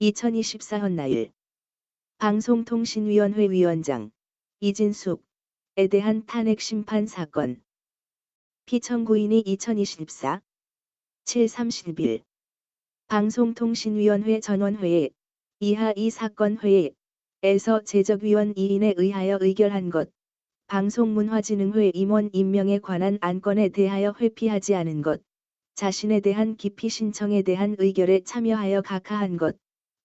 2024 헌나일 방송통신위원회 위원장 이진숙에 대한 탄핵 심판 사건. 피청구인이 2024 7/30일 방송통신위원회 전원회의 이하 이 사건 회의에서 제적위원 2인에 의하여 의결한 것, 방송문화진흥회 임원 임명에 관한 안건에 대하여 회피하지 않은 것, 자신에 대한 기피 신청에 대한 의결에 참여하여 각하한 것,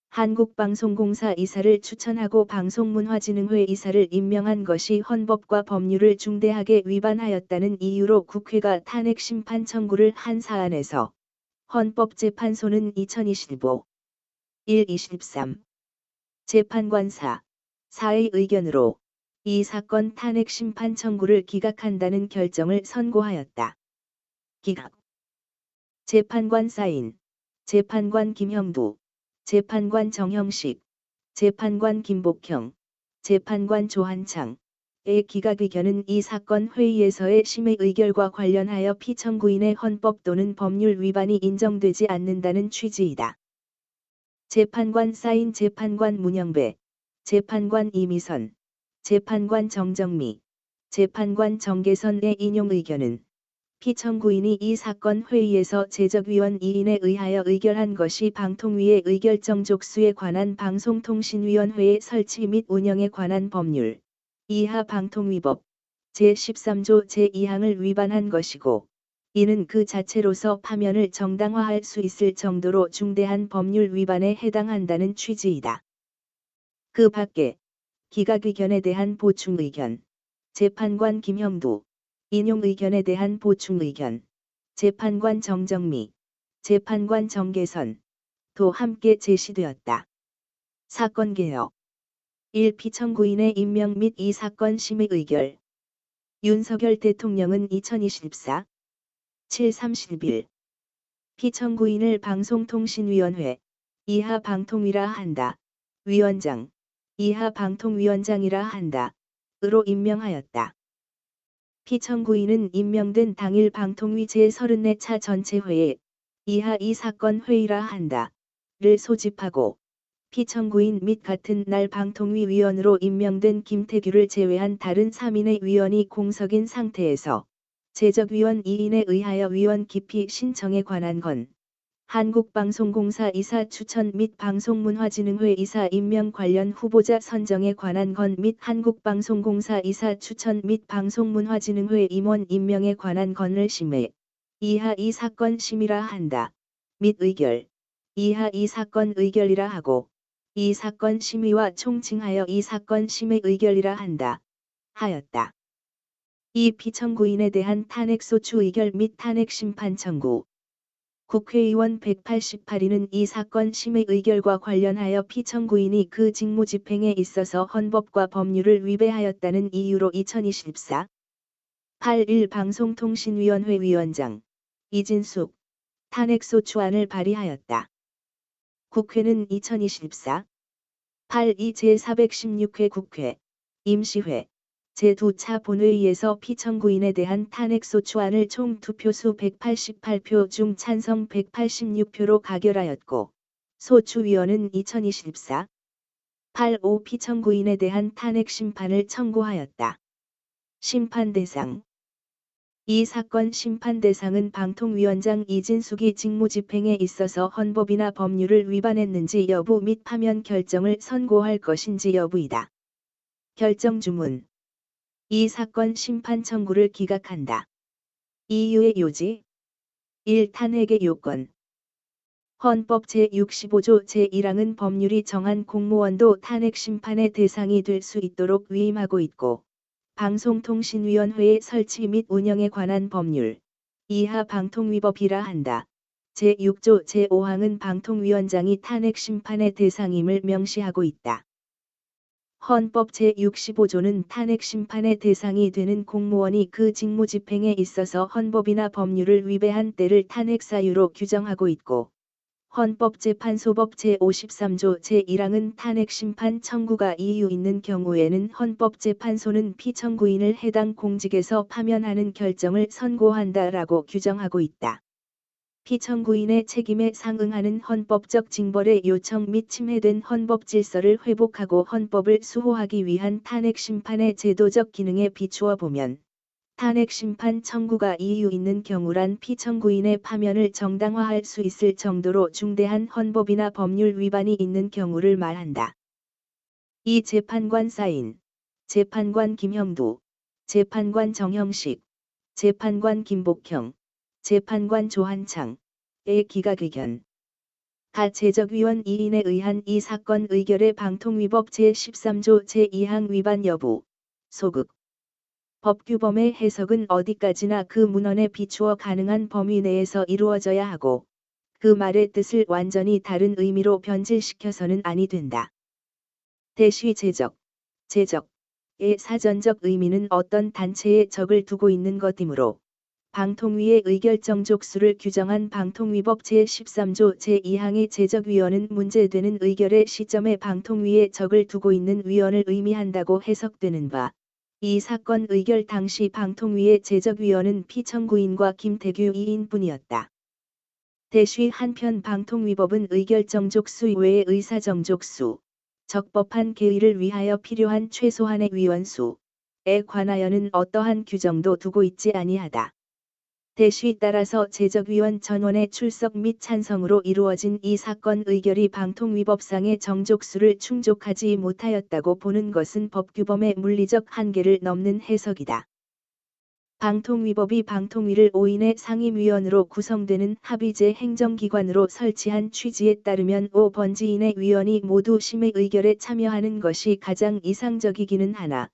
한국방송공사 이사를 추천하고 방송문화진흥회 이사를 임명한 것이 헌법과 법률을 중대하게 위반하였다는 이유로 국회가 탄핵 심판 청구를 한 사안에서 헌법재판소는 2025 1-23 재판관 4의 의견으로 이 사건 탄핵 심판 청구를 기각한다는 결정을 선고하였다. 기각. 재판관 사인 재판관 김형두, 재판관 정형식, 재판관 김복형, 재판관 조한창의 기각 의견은 이 사건 회의에서의 심의 의결과 관련하여 피청구인의 헌법 또는 법률 위반이 인정되지 않는다는 취지이다. 재판관 사인 재판관 문영배, 재판관 이미선, 재판관 정정미, 재판관 정계선의 인용 의견은 피청구인이 이 사건 회의에서 제적위원 2인에 의하여 의결한 것이 방통위의 의결정 족수에 관한 방송통신위원회의 설치 및 운영에 관한 법률 이하 방통위법 제13조 제2항을 위반한 것이고, 이는 그 자체로서 파면을 정당화할 수 있을 정도로 중대한 법률 위반에 해당한다는 취지이다. 그 밖에 기각 의견에 대한 보충 의견, 재판관 김형두, 인용 의견에 대한 보충 의견, 재판관 정정미, 재판관 정계선 도 함께 제시되었다. 사건 개요. 1. 피청구인의 임명 및 이 사건 심의 의결. 윤석열 대통령은 2024 7/30일 피청구인을 방송통신위원회 이하 방통위라 한다. 위원장 이하 방통위원장이라 한다. 으로 임명하였다. 피청구인은 임명된 당일 방통위 제34차 전체회의 이하 이 사건 회의라 한다. 를 소집하고, 피청구인 및 같은 날 방통위 위원으로 임명된 김태규를 제외한 다른 3인의 위원이 공석인 상태에서 제적위원 2인에 의하여 위원 기피 신청에 관한 건, 한국방송공사 이사 추천 및 방송문화진흥회 이사 임명 관련 후보자 선정에 관한 건 및 한국방송공사 이사 추천 및 방송문화진흥회 임원 임명에 관한 건을 심의 이하 이 사건 심의라 한다. 및 의결 이하 이 사건 의결이라 하고, 이 사건 심의와 총칭하여 이 사건 심의 의결이라 한다. 하였다. 이 피청구인에 대한 탄핵소추 의결 및 탄핵 심판 청구. 국회의원 188인은 이 사건 심의 의결과 관련하여 피청구인이 그 직무집행에 있어서 헌법과 법률을 위배하였다는 이유로 2024 8.1 방송통신위원회 위원장 이진숙 탄핵소추안을 발의하였다. 국회는 2024 8.2 제416회 국회 임시회 제2차 본회의에서 피청구인에 대한 탄핵소추안을 총 투표수 188표 중 찬성 186표로 가결하였고, 소추위원은 2024 8.5 피청구인에 대한 탄핵 심판을 청구하였다. 심판 대상. 이 사건 심판 대상은 방통위원장 이진숙이 직무집행에 있어서 헌법이나 법률을 위반했는지 여부 및 파면 결정을 선고할 것인지 여부이다. 결정 주문. 이 사건 심판 청구를 기각한다. 이유의 요지. 1. 탄핵의 요건. 헌법 제65조 제1항은 법률이 정한 공무원도 탄핵 심판의 대상이 될 수 있도록 위임하고 있고, 방송통신위원회의 설치 및 운영에 관한 법률 이하 방통위법이라 한다. 제6조 제5항은 방통위원장이 탄핵 심판의 대상임을 명시하고 있다. 헌법 제65조는 탄핵 심판의 대상이 되는 공무원이 그 직무집행에 있어서 헌법이나 법률을 위배한 때를 탄핵 사유로 규정하고 있고, 헌법재판소법 제53조 제1항은 탄핵 심판 청구가 이유 있는 경우에는 헌법재판소는 피청구인을 해당 공직에서 파면하는 결정을 선고한다라고 규정하고 있다. 피청구인의 책임에 상응하는 헌법적 징벌의 요청 및 침해된 헌법 질서를 회복하고 헌법을 수호하기 위한 탄핵 심판의 제도적 기능에 비추어 보면 탄핵 심판 청구가 이유 있는 경우란 피청구인의 파면을 정당화할 수 있을 정도로 중대한 헌법이나 법률 위반이 있는 경우를 말한다. 이 재판관 사인, 재판관 김형두, 재판관 정형식, 재판관 김복형, 재판관 조한창의 기각의견. 가 제적위원 2인에 의한 이 사건 의결의 방통위법 제13조 제2항 위반 여부, 소극. 법규범의 해석은 어디까지나 그 문헌에 비추어 가능한 범위 내에서 이루어져야 하고, 그 말의 뜻을 완전히 다른 의미로 변질시켜서는 아니 된다. 대시 제적의 사전적 의미는 어떤 단체에 적을 두고 있는 것이므로, 방통위의 의결정족수를 규정한 방통위법 제13조 제2항의 제적위원은 문제되는 의결의 시점에 방통위에 적을 두고 있는 위원을 의미한다고 해석되는 바, 이 사건 의결 당시 방통위의 제적위원은 피청구인과 김태규 2인뿐이었다. 대시 한편 방통위법은 의결정족수 외의 의사정족수, 적법한 개의를 위하여 필요한 최소한의 위원수에 관하여는 어떠한 규정도 두고 있지 아니하다. 대시 따라서 제적위원 전원의 출석 및 찬성으로 이루어진 이 사건 의결이 방통위법상의 정족수를 충족하지 못하였다고 보는 것은 법규범의 물리적 한계를 넘는 해석이다. 방통위법이 방통위를 5인의 상임위원으로 구성되는 합의제 행정기관으로 설치한 취지에 따르면 5번지인의 위원이 모두 심의 의결에 참여하는 것이 가장 이상적이기는 하나,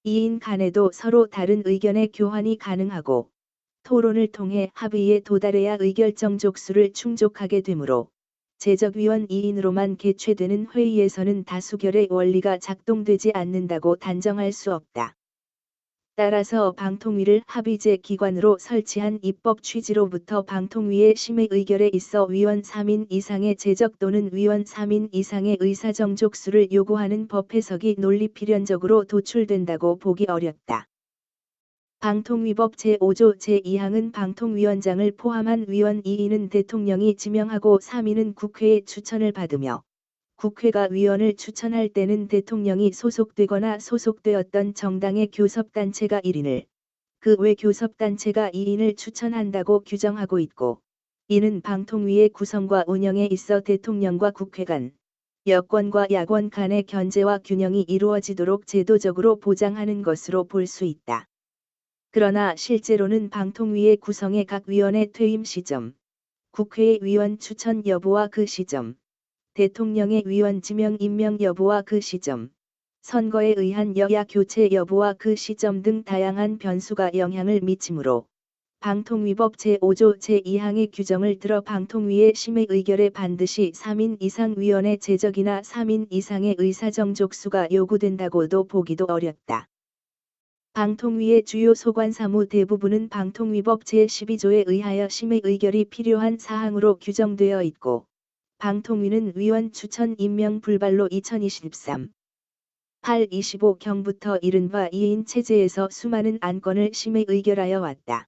2인 간에도 서로 다른 의견의 교환이 가능하고, 토론을 통해 합의에 도달해야 의결정족수를 충족하게 되므로 제적위원 2인으로만 개최되는 회의에서는 다수결의 원리가 작동되지 않는다고 단정할 수 없다. 따라서 방통위를 합의제 기관으로 설치한 입법 취지로부터 방통위의 심의 의결에 있어 위원 3인 이상의 제적 또는 위원 3인 이상의 의사정족수를 요구하는 법 해석이 논리필연적으로 도출된다고 보기 어렵다. 방통위법 제5조 제2항은 방통위원장을 포함한 위원 2인은 대통령이 지명하고 3인은 국회의 추천을 받으며, 국회가 위원을 추천할 때는 대통령이 소속되거나 소속되었던 정당의 교섭단체가 1인을, 그 외 교섭단체가 2인을 추천한다고 규정하고 있고, 이는 방통위의 구성과 운영에 있어 대통령과 국회 간, 여권과 야권 간의 견제와 균형이 이루어지도록 제도적으로 보장하는 것으로 볼 수 있다. 그러나 실제로는 방통위의 구성의 각 위원의 퇴임 시점, 국회의 위원 추천 여부와 그 시점, 대통령의 위원 지명 임명 여부와 그 시점, 선거에 의한 여야 교체 여부와 그 시점 등 다양한 변수가 영향을 미치므로 방통위법 제5조 제2항의 규정을 들어 방통위의 심의 의결에 반드시 3인 이상 위원의 제적이나 3인 이상의 의사정족수가 요구된다고도 보기도 어렵다. 방통위의 주요 소관사무 대부분은 방통위법 제12조에 의하여 심의 의결이 필요한 사항으로 규정되어 있고, 방통위는 위원 추천 임명 불발로 2023 8.25경부터 이른바 2인 체제에서 수많은 안건을 심의 의결하여 왔다.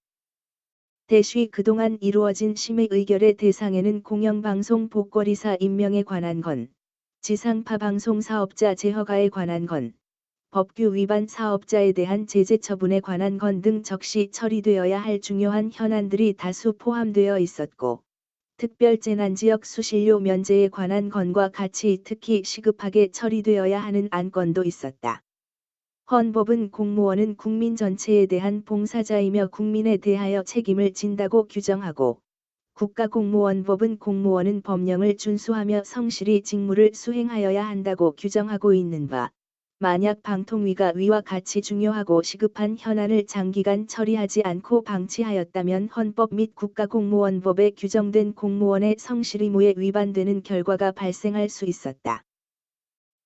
대시 그동안 이루어진 심의 의결의 대상에는 공영방송 복권이사 임명에 관한 건, 지상파 방송 사업자 재허가에 관한 건, 법규 위반 사업자에 대한 제재 처분에 관한 건 등 적시 처리되어야 할 중요한 현안들이 다수 포함되어 있었고, 특별재난지역 수신료 면제에 관한 건과 같이 특히 시급하게 처리되어야 하는 안건도 있었다. 헌법은 공무원은 국민 전체에 대한 봉사자이며 국민에 대하여 책임을 진다고 규정하고, 국가공무원법은 공무원은 법령을 준수하며 성실히 직무를 수행하여야 한다고 규정하고 있는 바, 만약 방통위가 위와 같이 중요하고 시급한 현안을 장기간 처리하지 않고 방치하였다면 헌법 및 국가공무원법에 규정된 공무원의 성실 의무에 위반되는 결과가 발생할 수 있었다.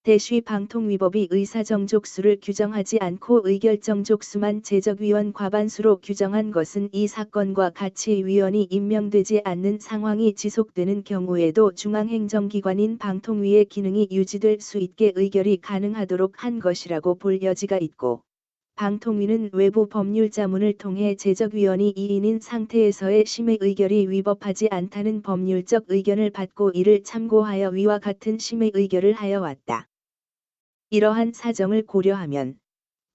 대시 방통위법이 의사정족수를 규정하지 않고 의결정족수만 제적위원 과반수로 규정한 것은 이 사건과 같이 위원이 임명되지 않는 상황이 지속되는 경우에도 중앙행정기관인 방통위의 기능이 유지될 수 있게 의결이 가능하도록 한 것이라고 볼 여지가 있고, 방통위는 외부 법률 자문을 통해 제적위원이 2인인 상태에서의 심의 의결이 위법하지 않다는 법률적 의견을 받고 이를 참고하여 위와 같은 심의 의결을 하여 왔다. 이러한 사정을 고려하면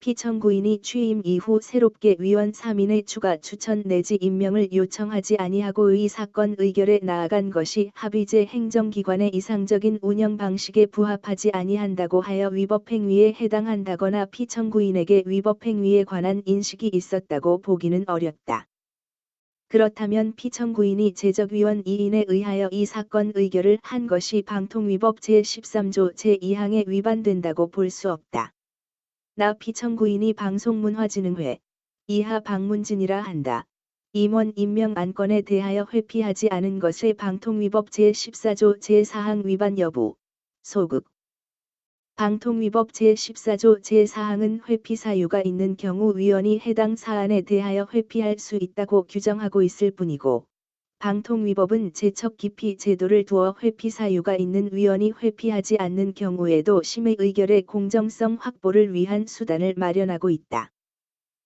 피청구인이 취임 이후 새롭게 위원 3인의 추가 추천 내지 임명을 요청하지 아니하고 이 사건 의결에 나아간 것이 합의제 행정기관의 이상적인 운영 방식에 부합하지 아니한다고 하여 위법행위에 해당한다거나 피청구인에게 위법행위에 관한 인식이 있었다고 보기는 어렵다. 그렇다면 피청구인이 제적위원 2인에 의하여 이 사건 의결을 한 것이 방통위법 제13조 제2항에 위반된다고 볼 수 없다. 나 피청구인이 방송문화진흥회 이하 방문진이라 한다. 임원 임명 안건에 대하여 회피하지 않은 것의 방통위법 제14조 제4항 위반 여부. 소극. 방통위법 제14조 제4항은 회피 사유가 있는 경우 위원이 해당 사안에 대하여 회피할 수 있다고 규정하고 있을 뿐이고, 방통위법은 제척 기피 제도를 두어 회피 사유가 있는 위원이 회피하지 않는 경우에도 심의 의결의 공정성 확보를 위한 수단을 마련하고 있다.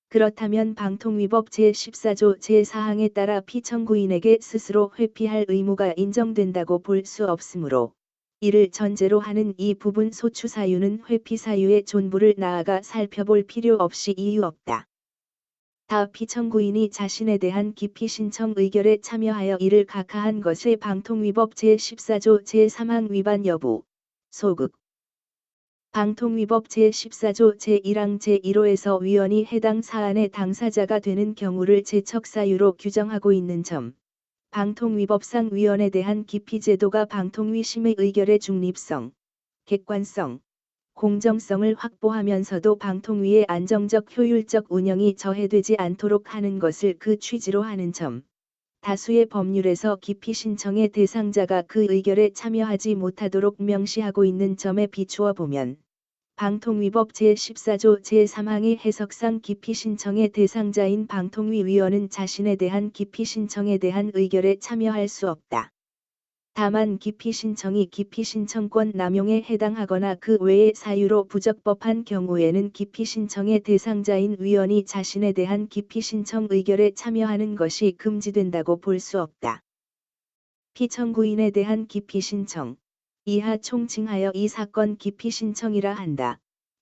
그렇다면 방통위법 제14조 제4항에 따라 피청구인에게 스스로 회피할 의무가 인정된다고 볼 수 없으므로 이를 전제로 하는 이 부분 소추 사유는 회피 사유의 존부를 나아가 살펴볼 필요 없이 이유 없다. 다 피청구인이 자신에 대한 기피 신청 의결에 참여하여 이를 각하한 것의 방통위법 제14조 제3항 위반 여부. 소극. 방통위법 제14조 제1항 제1호에서 위원이 해당 사안의 당사자가 되는 경우를 제척사유로 규정하고 있는 점. 방통위법상 위원에 대한 기피 제도가 방통위 심의 의결의 중립성, 객관성, 공정성을 확보하면서도 방통위의 안정적 효율적 운영이 저해되지 않도록 하는 것을 그 취지로 하는 점. 다수의 법률에서 기피 신청의 대상자가 그 의결에 참여하지 못하도록 명시하고 있는 점에 비추어 보면 방통위법 제14조 제3항의 해석상 기피 신청의 대상자인 방통위 위원은 자신에 대한 기피 신청에 대한 의결에 참여할 수 없다. 다만 기피 신청이 기피 신청권 남용에 해당하거나 그 외의 사유로 부적법한 경우에는 기피 신청의 대상자인 위원이 자신에 대한 기피 신청 의결에 참여하는 것이 금지된다고 볼 수 없다. 피청구인에 대한 기피 신청. 이하 총칭하여 이 사건 기피 신청이라 한다.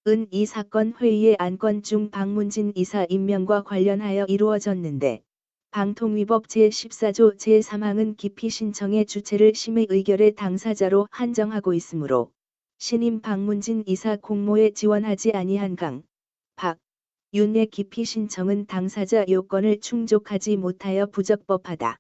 은 이 사건 회의의 안건 중 박문진 이사 임명과 관련하여 이루어졌는데 방통위법 제14조 제3항은 기피 신청의 주체를 심의 의결의 당사자로 한정하고 있으므로 신임 박문진 이사 공모에 지원하지 아니한 강, 박, 윤의 기피 신청은 당사자 요건을 충족하지 못하여 부적법하다.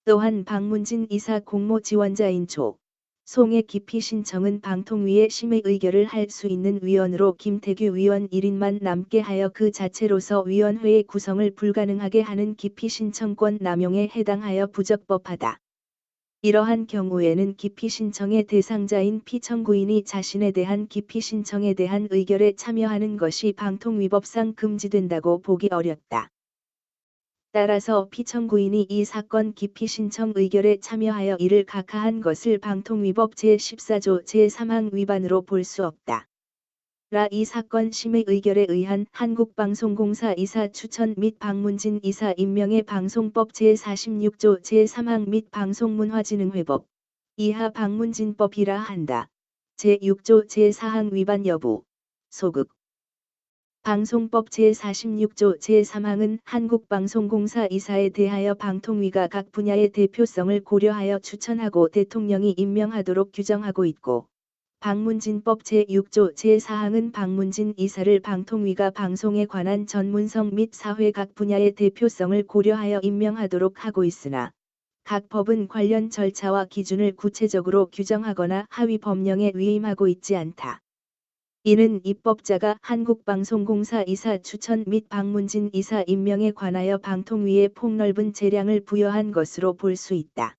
또한 박문진 이사 공모 지원자인 조, 송의 기피 신청은 방통위의 심의 의결을 할 수 있는 위원으로 김태규 위원 1인만 남게 하여 그 자체로서 위원회의 구성을 불가능하게 하는 기피 신청권 남용에 해당하여 부적법하다. 이러한 경우에는 기피 신청의 대상자인 피청구인이 자신에 대한 기피 신청에 대한 의결에 참여하는 것이 방통위법상 금지된다고 보기 어렵다. 따라서 피청구인이 이 사건 기피 신청 의결에 참여하여 이를 각하한 것을 방통위법 제14조 제3항 위반으로 볼 수 없다. 라 이 사건 심의 의결에 의한 한국방송공사 이사 추천 및 박문진 이사 임명의 방송법 제46조 제3항 및 방송문화진흥회법 이하 박문진법이라 한다. 제6조 제4항 위반 여부. 소극. 방송법 제46조 제3항은 한국방송공사 이사에 대하여 방통위가 각 분야의 대표성을 고려하여 추천하고 대통령이 임명하도록 규정하고 있고, 방문진법 제6조 제4항은 방문진 이사를 방통위가 방송에 관한 전문성 및 사회 각 분야의 대표성을 고려하여 임명하도록 하고 있으나, 각 법은 관련 절차와 기준을 구체적으로 규정하거나 하위 법령에 위임하고 있지 않다. 이는 입법자가 한국방송공사 이사 추천 및 박문진 이사 임명에 관하여 방통위에 폭넓은 재량을 부여한 것으로 볼 수 있다.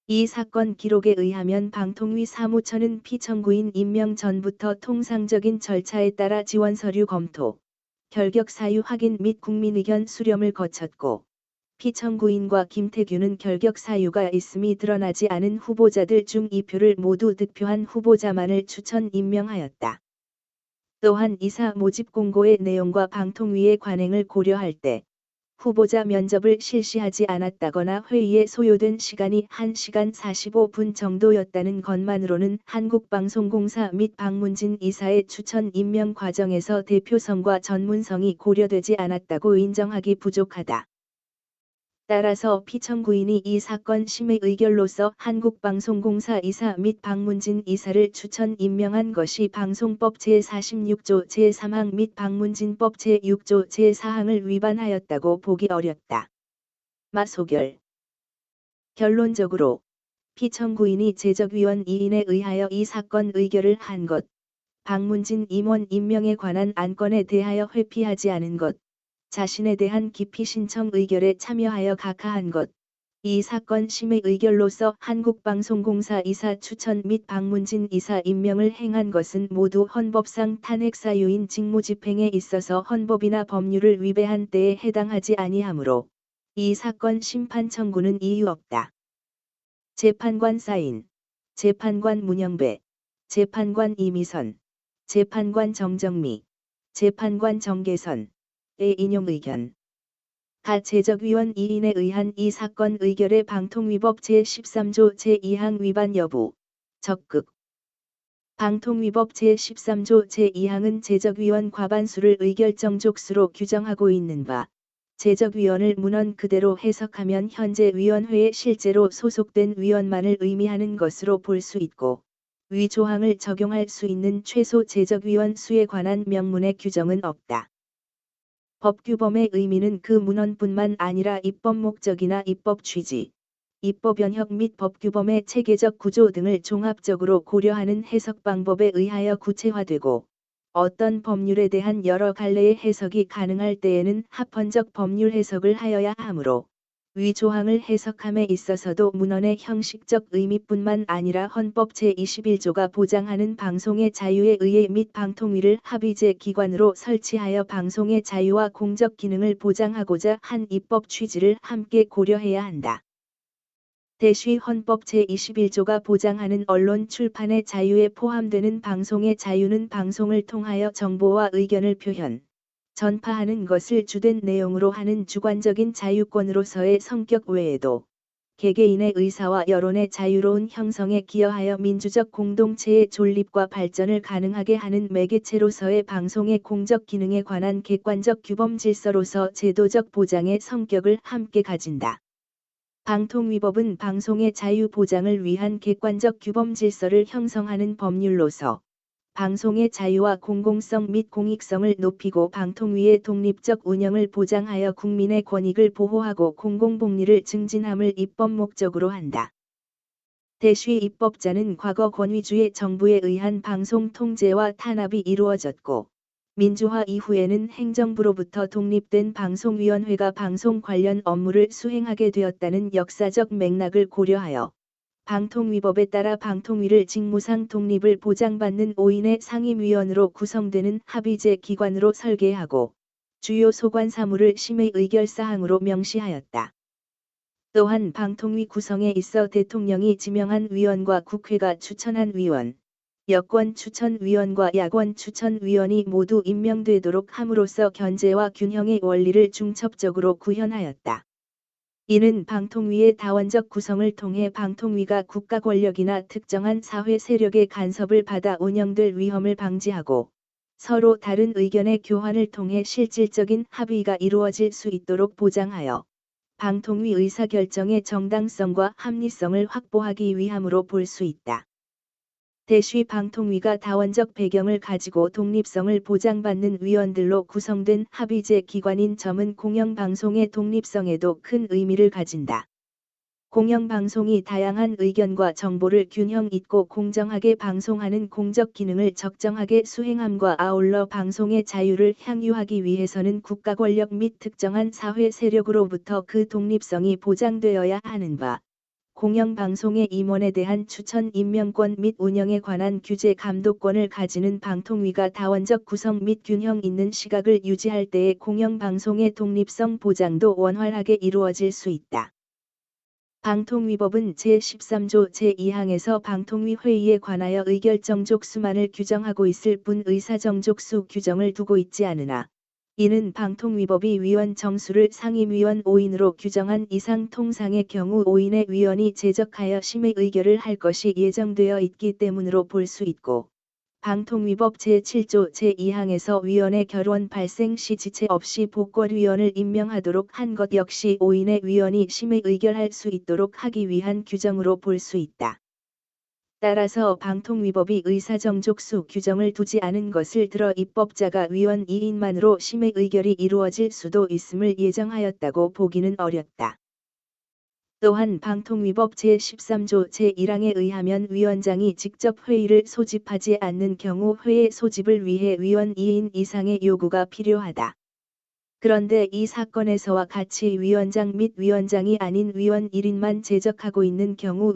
이 사건 기록에 의하면 방통위 사무처는 피청구인 임명 전부터 통상적인 절차에 따라 지원 서류 검토, 결격 사유 확인 및 국민의견 수렴을 거쳤고, 피청구인과 김태규는 결격 사유가 있음이 드러나지 않은 후보자들 중 2표를 모두 득표한 후보자만을 추천 임명하였다. 또한 이사 모집 공고의 내용과 방통위의 관행을 고려할 때 후보자 면접을 실시하지 않았다거나 회의에 소요된 시간이 1시간 45분 정도였다는 것만으로는 한국방송공사 및 박문진 이사의 추천 임명 과정에서 대표성과 전문성이 고려되지 않았다고 인정하기 부족하다. 따라서 피청구인이 이 사건 심의 의결로서 한국방송공사 이사 및 박문진 이사를 추천 임명한 것이 방송법 제46조 제3항 및 박문진법 제6조 제4항을 위반하였다고 보기 어렵다. 마소결. 결론적으로 피청구인이 제적위원 2인에 의하여 이 사건 의결을 한 것, 박문진 임원 임명에 관한 안건에 대하여 회피하지 않은 것, 자신에 대한 기피 신청 의결에 참여하여 각하한 것, 이 사건 심의 의결로서 한국방송공사 이사 추천 및 박문진 이사 임명을 행한 것은 모두 헌법상 탄핵 사유인 직무집행에 있어서 헌법이나 법률을 위배한 때에 해당하지 아니하므로 이 사건 심판 청구는 이유 없다. 재판관 사인, 재판관 문영배, 재판관 이미선, 재판관 정정미, 재판관 정계선 의 인용 의견. 가 제적위원 2인에 의한 이 사건 의결의 방통위법 제13조 제2항 위반 여부. 적극. 방통위법 제13조 제2항은 제적위원 과반수를 의결정족수로 규정하고 있는 바, 제적위원을 문헌 그대로 해석하면 현재 위원회에 실제로 소속된 위원만을 의미하는 것으로 볼 수 있고, 위 조항을 적용할 수 있는 최소 제적위원 수에 관한 명문의 규정은 없다. 법규범의 의미는 그 문헌뿐만 아니라 입법 목적이나 입법 취지, 입법 연혁 및 법규범의 체계적 구조 등을 종합적으로 고려하는 해석 방법에 의하여 구체화되고, 어떤 법률에 대한 여러 갈래의 해석이 가능할 때에는 합헌적 법률 해석을 하여야 하므로, 위 조항을 해석함에 있어서도 문헌의 형식적 의미뿐만 아니라 헌법 제21조가 보장하는 방송의 자유에 의해 및 방통위를 합의제 기관으로 설치하여 방송의 자유와 공적 기능을 보장하고자 한 입법 취지를 함께 고려해야 한다. 대시 헌법 제21조가 보장하는 언론 출판의 자유에 포함되는 방송의 자유는 방송을 통하여 정보와 의견을 표현, 전파하는 것을 주된 내용으로 하는 주관적인 자유권으로서의 성격 외에도 개개인의 의사와 여론의 자유로운 형성에 기여하여 민주적 공동체의 존립과 발전을 가능하게 하는 매개체로서의 방송의 공적 기능에 관한 객관적 규범 질서로서 제도적 보장의 성격을 함께 가진다. 방통위법은 방송의 자유 보장을 위한 객관적 규범 질서를 형성하는 법률로서 방송의 자유와 공공성 및 공익성을 높이고 방통위의 독립적 운영을 보장하여 국민의 권익을 보호하고 공공복리를 증진함을 입법 목적으로 한다. 대시 입법자는 과거 권위주의 정부에 의한 방송 통제와 탄압이 이루어졌고, 민주화 이후에는 행정부로부터 독립된 방송위원회가 방송 관련 업무를 수행하게 되었다는 역사적 맥락을 고려하여 방통위법에 따라 방통위를 직무상 독립을 보장받는 5인의 상임위원으로 구성되는 합의제 기관으로 설계하고 주요 소관 사무를 심의 의결 사항으로 명시하였다. 또한 방통위 구성에 있어 대통령이 지명한 위원과 국회가 추천한 위원, 여권 추천위원과 야권 추천위원이 모두 임명되도록 함으로써 견제와 균형의 원리를 중첩적으로 구현하였다. 이는 방통위의 다원적 구성을 통해 방통위가 국가 권력이나 특정한 사회 세력의 간섭을 받아 운영될 위험을 방지하고 서로 다른 의견의 교환을 통해 실질적인 합의가 이루어질 수 있도록 보장하여 방통위 의사결정의 정당성과 합리성을 확보하기 위함으로 볼 수 있다. 대시 방통위가 다원적 배경을 가지고 독립성을 보장받는 위원들로 구성된 합의제 기관인 점은 공영방송의 독립성에도 큰 의미를 가진다. 공영방송이 다양한 의견과 정보를 균형 있고 공정하게 방송하는 공적 기능을 적정하게 수행함과 아울러 방송의 자유를 향유하기 위해서는 국가 권력 및 특정한 사회 세력으로부터 그 독립성이 보장되어야 하는 바, 공영방송의 임원에 대한 추천 임명권 및 운영에 관한 규제 감독권을 가지는 방통위가 다원적 구성 및 균형 있는 시각을 유지할 때에 공영방송의 독립성 보장도 원활하게 이루어질 수 있다. 방통위법은 제13조 제2항에서 방통위 회의에 관하여 의결정족수만을 규정하고 있을 뿐 의사정족수 규정을 두고 있지 않으나 이는 방통위법이 위원 정수를 상임위원 5인으로 규정한 이상 통상의 경우 5인의 위원이 제적하여 심의 의결을 할 것이 예정되어 있기 때문으로 볼 수 있고 방통위법 제7조 제2항에서 위원의 결원 발생 시 지체 없이 복권위원을 임명하도록 한 것 역시 5인의 위원이 심의 의결할 수 있도록 하기 위한 규정으로 볼 수 있다. 따라서 방통위법이 의사정족수 규정을 두지 않은 것을 들어 입법자가 위원 2인만으로 심의 의결이 이루어질 수도 있음을 예정하였다고 보기는 어렵다. 또한 방통위법 제13조 제1항에 의하면 위원장이 직접 회의를 소집하지 않는 경우 회의 소집을 위해 위원 2인 이상의 요구가 필요하다. 그런데 이 사건에서와 같이 위원장 및 위원장이 아닌 위원 1인만 제적하고 있는 경우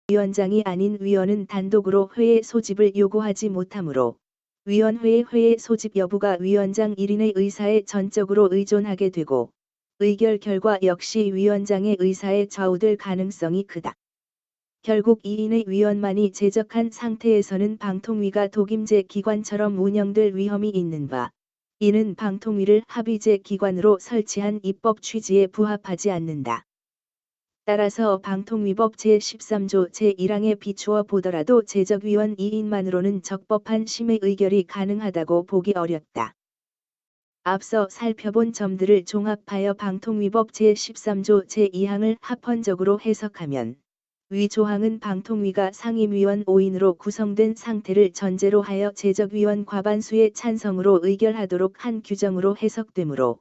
위원장이 아닌 위원은 단독으로 회의 소집을 요구하지 못하므로 위원회의 회의 소집 여부가 위원장 1인의 의사에 전적으로 의존하게 되고 의결 결과 역시 위원장의 의사에 좌우될 가능성이 크다. 결국 2인의 위원만이 제적한 상태에서는 방통위가 독임제 기관처럼 운영될 위험이 있는 바, 이는 방통위를 합의제 기관으로 설치한 입법 취지에 부합하지 않는다. 따라서 방통위법 제13조 제1항에 비추어 보더라도 제적위원 2인만으로는 적법한 심의 의결이 가능하다고 보기 어렵다. 앞서 살펴본 점들을 종합하여 방통위법 제13조 제2항을 합헌적으로 해석하면 위 조항은 방통위가 상임위원 5인으로 구성된 상태를 전제로 하여 제적위원 과반수의 찬성으로 의결하도록 한 규정으로 해석되므로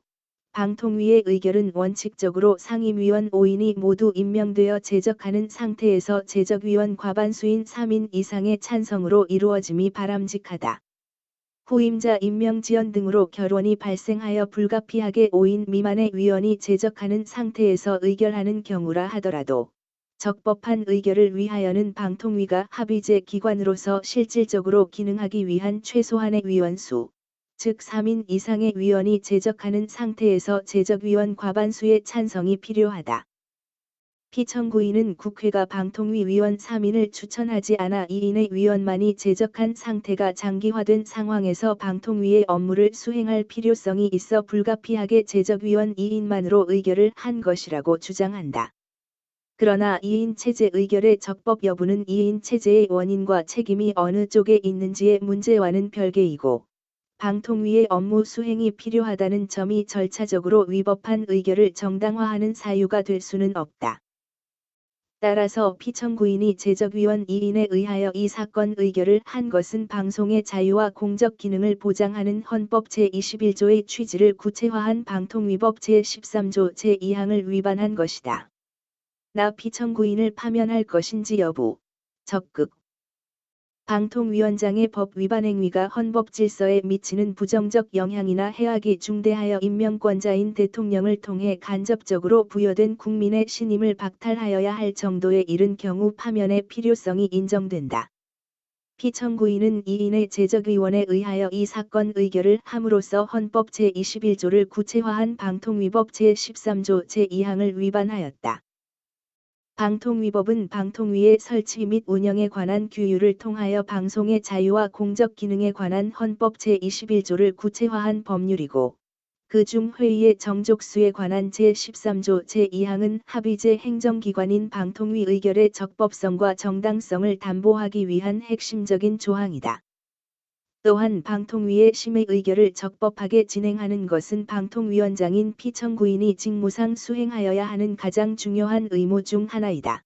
방통위의 의결은 원칙적으로 상임위원 5인이 모두 임명되어 제적하는 상태에서 제적위원 과반수인 3인 이상의 찬성으로 이루어짐이 바람직하다. 후임자 임명 지연 등으로 결원이 발생하여 불가피하게 5인 미만의 위원이 제적하는 상태에서 의결하는 경우라 하더라도 적법한 의결을 위하여는 방통위가 합의제 기관으로서 실질적으로 기능하기 위한 최소한의 위원수, 즉 3인 이상의 위원이 제적하는 상태에서 제적위원 과반수의 찬성이 필요하다. 피청구인은 국회가 방통위 위원 3인을 추천하지 않아 2인의 위원만이 제적한 상태가 장기화된 상황에서 방통위의 업무를 수행할 필요성이 있어 불가피하게 제적위원 2인만으로 의결을 한 것이라고 주장한다. 그러나 2인 체제 의결의 적법 여부는 2인 체제의 원인과 책임이 어느 쪽에 있는지의 문제와는 별개이고 방통위의 업무 수행이 필요하다는 점이 절차적으로 위법한 의결을 정당화하는 사유가 될 수는 없다. 따라서 피청구인이 제적위원 2인에 의하여 이 사건 의결을 한 것은 방송의 자유와 공적 기능을 보장하는 헌법 제21조의 취지를 구체화한 방통위법 제13조 제2항을 위반한 것이다. 나 피청구인을 파면할 것인지 여부, 적극. 방통위원장의 법 위반 행위가 헌법 질서에 미치는 부정적 영향이나 해악이 중대하여 임명권자인 대통령을 통해 간접적으로 부여된 국민의 신임을 박탈하여야 할 정도에 이른 경우 파면의 필요성이 인정된다. 피청구인은 2인의 제적의원에 의하여 이 사건 의결을 함으로써 헌법 제21조를 구체화한 방통위법 제13조 제2항을 위반하였다. 방통위법은 방통위의 설치 및 운영에 관한 규율을 통하여 방송의 자유와 공적 기능에 관한 헌법 제21조를 구체화한 법률이고 그중 회의의 정족수에 관한 제13조 제2항은 합의제 행정기관인 방통위 의결의 적법성과 정당성을 담보하기 위한 핵심적인 조항이다. 또한 방통위의 심의 의결을 적법하게 진행하는 것은 방통위원장인 피청구인이 직무상 수행하여야 하는 가장 중요한 의무 중 하나이다.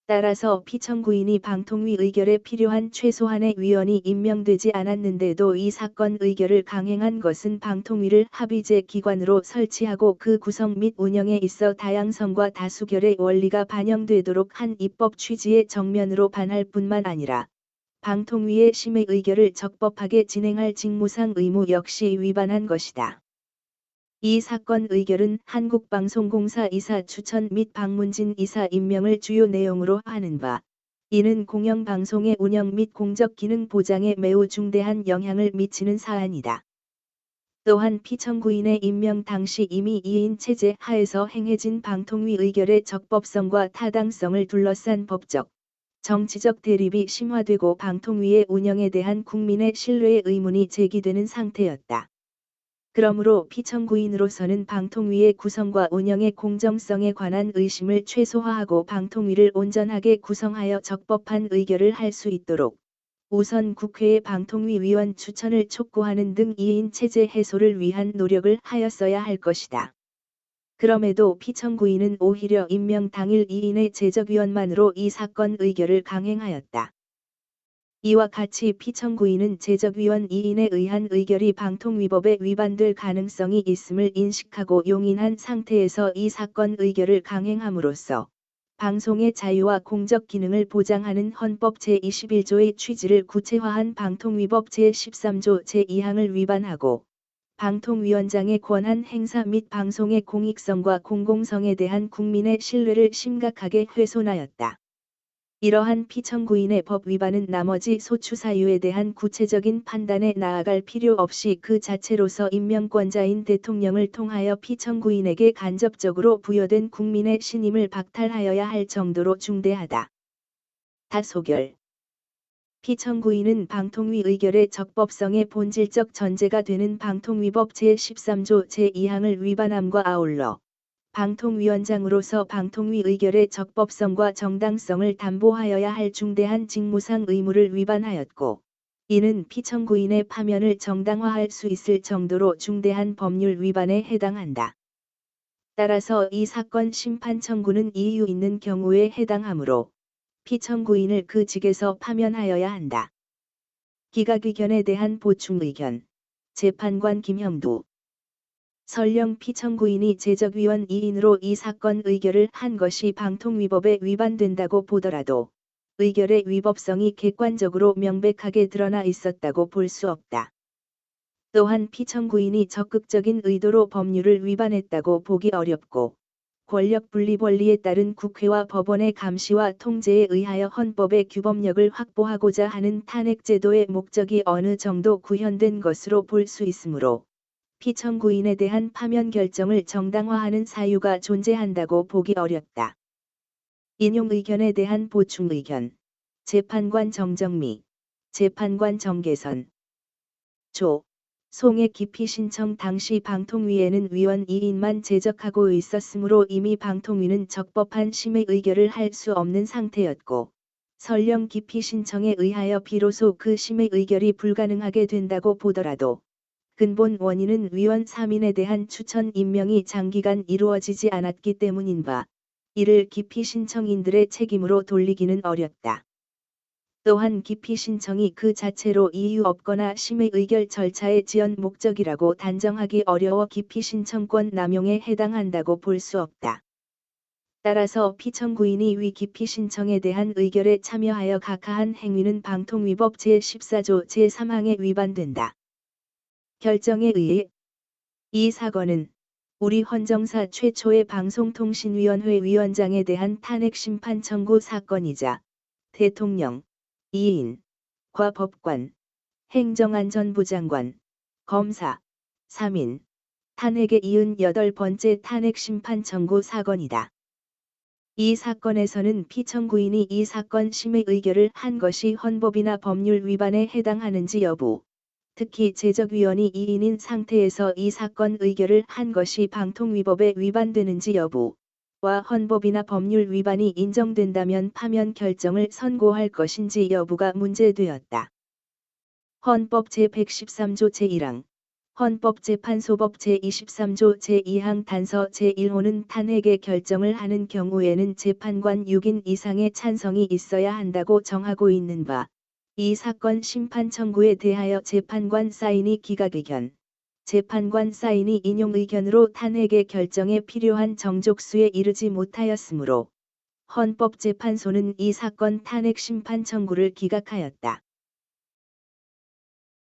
따라서 피청구인이 방통위 의결에 필요한 최소한의 위원이 임명되지 않았는데도 이 사건 의결을 강행한 것은 방통위를 합의제 기관으로 설치하고 그 구성 및 운영에 있어 다양성과 다수결의 원리가 반영되도록 한 입법 취지의 정면으로 반할 뿐만 아니라 방통위의 심의 의결을 적법하게 진행할 직무상 의무 역시 위반한 것이다. 이 사건 의결은 한국방송공사 이사 추천 및 박문진 이사 임명을 주요 내용으로 하는 바, 이는 공영방송의 운영 및 공적 기능 보장에 매우 중대한 영향을 미치는 사안이다. 또한 피청구인의 임명 당시 이미 2인 체제 하에서 행해진 방통위 의결의 적법성과 타당성을 둘러싼 법적, 정치적 대립이 심화되고 방통위의 운영에 대한 국민의 신뢰의 의문이 제기되는 상태였다. 그러므로 피청구인으로서는 방통위의 구성과 운영의 공정성에 관한 의심을 최소화하고 방통위를 온전하게 구성하여 적법한 의결을 할 수 있도록 우선 국회의 방통위 위원 추천을 촉구하는 등 2인 체제 해소를 위한 노력을 하였어야 할 것이다. 그럼에도 피청구인은 오히려 임명 당일 2인의 제적위원만으로 이 사건 의결을 강행하였다. 이와 같이 피청구인은 제적위원 2인에 의한 의결이 방통위법에 위반될 가능성이 있음을 인식하고 용인한 상태에서 이 사건 의결을 강행함으로써 방송의 자유와 공적 기능을 보장하는 헌법 제21조의 취지를 구체화한 방통위법 제13조 제2항을 위반하고 방통위원장의 권한 행사 및 방송의 공익성과 공공성에 대한 국민의 신뢰를 심각하게 훼손하였다. 이러한 피청구인의 법 위반은 나머지 소추 사유에 대한 구체적인 판단에 나아갈 필요 없이 그 자체로서 임명권자인 대통령을 통하여 피청구인에게 간접적으로 부여된 국민의 신임을 박탈하여야 할 정도로 중대하다. 다소결. 피청구인은 방통위 의결의 적법성의 본질적 전제가 되는 방통위법 제13조 제2항을 위반함과 아울러 방통위원장으로서 방통위 의결의 적법성과 정당성을 담보하여야 할 중대한 직무상 의무를 위반하였고, 이는 피청구인의 파면을 정당화할 수 있을 정도로 중대한 법률 위반에 해당한다. 따라서 이 사건 심판 청구는 이유 있는 경우에 해당하므로 피청구인을 그 직에서 파면하여야 한다. 기각의견에 대한 보충 의견. 재판관 김형두. 설령 피청구인이 제적위원 2인으로 이 사건 의결을 한 것이 방통위법에 위반된다고 보더라도 의결의 위법성이 객관적으로 명백하게 드러나 있었다고 볼 수 없다. 또한 피청구인이 적극적인 의도로 법률을 위반했다고 보기 어렵고 권력 분리 원리에 따른 국회와 법원의 감시와 통제에 의하여 헌법의 규범력을 확보하고자 하는 탄핵제도의 목적이 어느 정도 구현된 것으로 볼 수 있으므로 피청구인에 대한 파면 결정을 정당화하는 사유가 존재한다고 보기 어렵다. 인용 의견에 대한 보충 의견. 재판관 정정미. 재판관 정계선. 조. 송의 기피 신청 당시 방통위에는 위원 2인만 제적하고 있었으므로 이미 방통위는 적법한 심의 의결을 할 수 없는 상태였고, 설령 기피 신청에 의하여 비로소 그 심의 의결이 불가능하게 된다고 보더라도 근본 원인은 위원 3인에 대한 추천 임명이 장기간 이루어지지 않았기 때문인 바, 이를 기피 신청인들의 책임으로 돌리기는 어렵다. 또한 기피 신청이 그 자체로 이유 없거나 심의 의결 절차의 지연 목적이라고 단정하기 어려워 기피 신청권 남용에 해당한다고 볼 수 없다. 따라서 피청구인이 위 기피 신청에 대한 의결에 참여하여 각하한 행위는 방통위법 제14조 제3항에 위반된다. 결정에 의해 이 사건은 우리 헌정사 최초의 방송통신위원회 위원장에 대한 탄핵 심판 청구 사건이자 대통령, 2인,과 법관, 행정안전부 장관, 검사, 3인, 탄핵의 78번째 탄핵 심판 청구 사건이다. 이 사건에서는 피청구인이 이 사건 심의 의결을 한 것이 헌법이나 법률 위반에 해당하는지 여부, 특히 제적위원이 2인인 상태에서 이 사건 의결을 한 것이 방통위법에 위반되는지 여부와 헌법이나 법률 위반이 인정된다면 파면 결정을 선고할 것인지 여부가 문제되었다. 헌법 제113조 제1항, 헌법재판소법 제23조 제2항 단서 제1호는 탄핵의 결정을 하는 경우에는 재판관 6인 이상의 찬성이 있어야 한다고 정하고 있는 바, 이 사건 심판 청구에 대하여 재판관 사인이 기각의견, 재판관 사인이 인용 의견으로 탄핵의 결정에 필요한 정족수에 이르지 못하였으므로 헌법재판소는 이 사건 탄핵 심판 청구를 기각하였다.